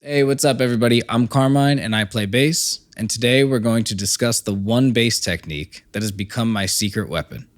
Hey, what's up, everybody? I'm Carmine and I play bass. And today we're going to discuss the one bass technique that has become my secret weapon.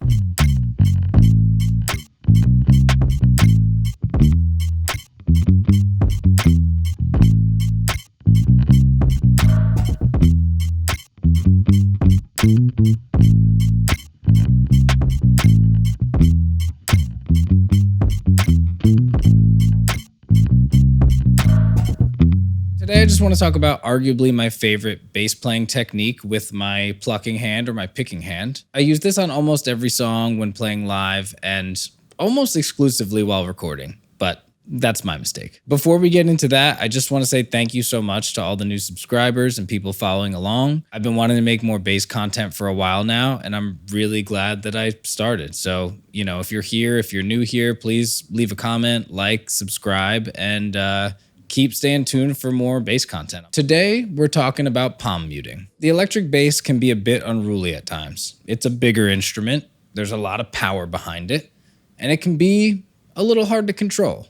Today, I just want to talk about arguably my favorite bass playing technique with my plucking hand or my picking hand. I use this on almost every song when playing live and almost exclusively while recording, but that's my mistake. Before we get into that, I just want to say thank you so much to all the new subscribers and people following along. I've been wanting to make more bass content for a while now, and I'm really glad that I started. So, if you're here, if you're new here, please leave a comment, like, subscribe, and keep staying tuned for more bass content. Today, we're talking about palm muting. The electric bass can be a bit unruly at times. It's a bigger instrument, there's a lot of power behind it, and it can be a little hard to control.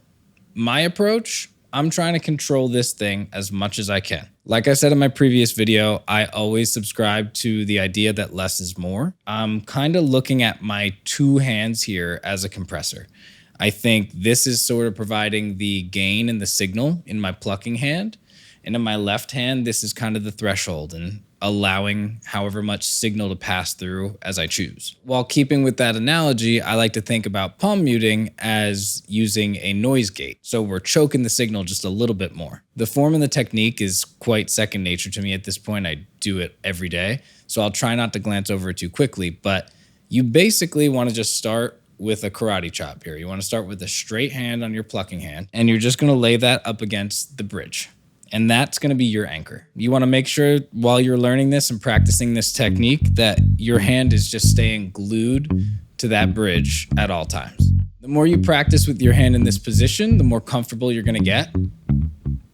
My approach, I'm trying to control this thing as much as I can. Like I said in my previous video, I always subscribe to the idea that less is more. I'm kind of looking at my two hands here as a compressor. I think this is sort of providing the gain and the signal in my plucking hand. And in my left hand, this is kind of the threshold and allowing however much signal to pass through as I choose. While keeping with that analogy, I like to think about palm muting as using a noise gate. So we're choking the signal just a little bit more. The form and the technique is quite second nature to me at this point. I do it every day. So I'll try not to glance over it too quickly, but you basically want to just start with a karate chop here. You want to start with a straight hand on your plucking hand, and you're just going to lay that up against the bridge. And that's going to be your anchor. You want to make sure while you're learning this and practicing this technique that your hand is just staying glued to that bridge at all times. The more you practice with your hand in this position, the more comfortable you're going to get.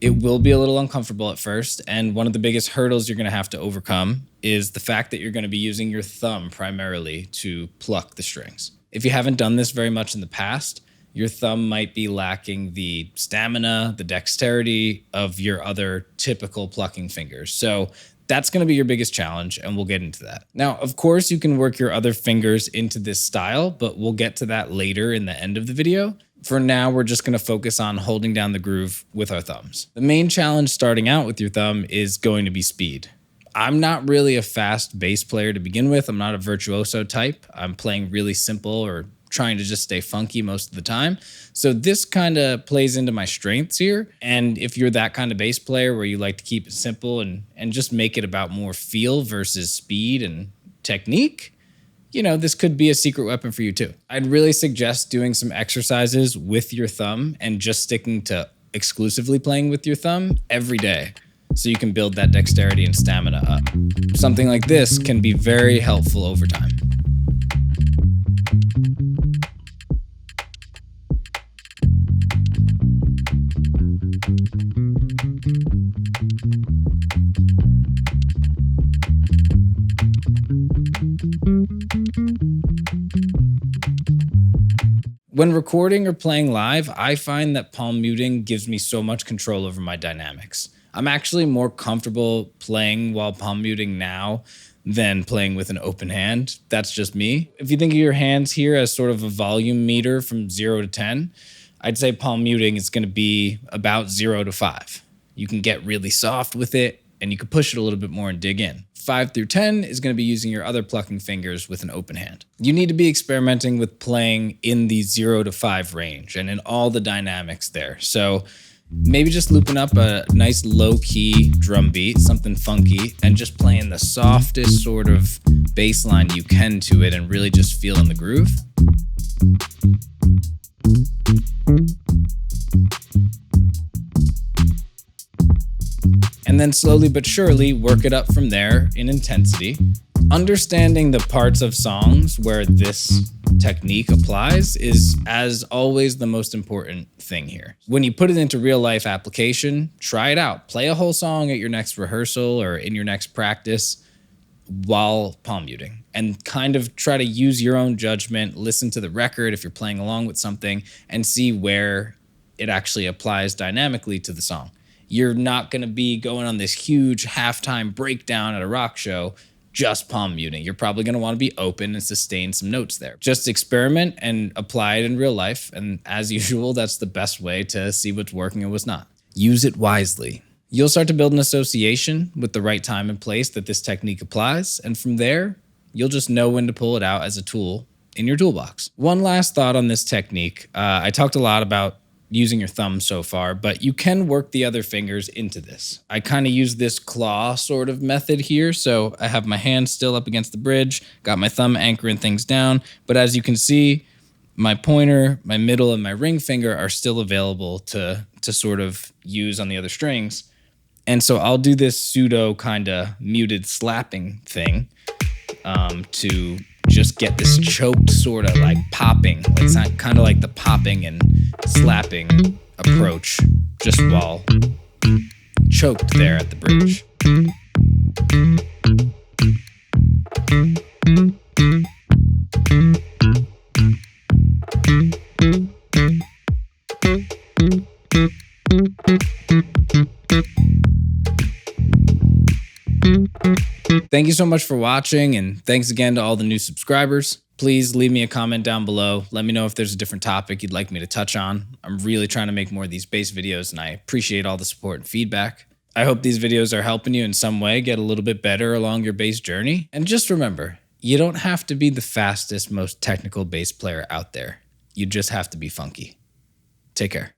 It will be a little uncomfortable at first, and one of the biggest hurdles you're going to have to overcome is the fact that you're going to be using your thumb primarily to pluck the strings. If you haven't done this very much in the past, your thumb might be lacking the stamina, the dexterity of your other typical plucking fingers. So that's going to be your biggest challenge, and we'll get into that. Now, of course, you can work your other fingers into this style, but we'll get to that later in the end of the video. For now, we're just going to focus on holding down the groove with our thumbs. The main challenge starting out with your thumb is going to be speed. I'm not really a fast bass player to begin with. I'm not a virtuoso type. I'm playing really simple or trying to just stay funky most of the time. So this kind of plays into my strengths here. And if you're that kind of bass player where you like to keep it simple and just make it about more feel versus speed and technique, this could be a secret weapon for you too. I'd really suggest doing some exercises with your thumb and just sticking to exclusively playing with your thumb every day, so you can build that dexterity and stamina up. Something like this can be very helpful over time. When recording or playing live, I find that palm muting gives me so much control over my dynamics. I'm actually more comfortable playing while palm muting now than playing with an open hand. That's just me. If you think of your hands here as sort of a volume meter from 0 to 10, I'd say palm muting is going to be about 0 to 5. You can get really soft with it, and you can push it a little bit more and dig in. 5 through 10 is going to be using your other plucking fingers with an open hand. You need to be experimenting with playing in the 0 to 5 range and in all the dynamics there. So maybe just looping up a nice low-key drum beat, something funky, and just playing the softest sort of bass line you can to it and really just feeling the groove. And then slowly but surely work it up from there in intensity. Understanding the parts of songs where this technique applies is, as always, the most important thing here. When you put it into real life application, try it out. Play a whole song at your next rehearsal or in your next practice while palm muting, and kind of try to use your own judgment, listen to the record if you're playing along with something, and see where it actually applies dynamically to the song. You're not going to be going on this huge halftime breakdown at a rock show just palm muting. You're probably going to want to be open and sustain some notes there. Just experiment and apply it in real life. And as usual, that's the best way to see what's working and what's not. Use it wisely. You'll start to build an association with the right time and place that this technique applies. And from there, you'll just know when to pull it out as a tool in your toolbox. One last thought on this technique. I talked a lot about using your thumb so far, but you can work the other fingers into this. I kind of use this claw sort of method here. So I have my hand still up against the bridge, got my thumb anchoring things down. But as you can see, my pointer, my middle, and my ring finger are still available to sort of use on the other strings. And so I'll do this pseudo kind of muted slapping thing to just get this choked sort of like popping. It's not kind of like the popping and slapping approach, just while choked there at the bridge. Thank you so much for watching, and thanks again to all the new subscribers. Please leave me a comment down below. Let me know if there's a different topic you'd like me to touch on. I'm really trying to make more of these bass videos, and I appreciate all the support and feedback. I hope these videos are helping you in some way get a little bit better along your bass journey. And just remember, you don't have to be the fastest, most technical bass player out there. You just have to be funky. Take care.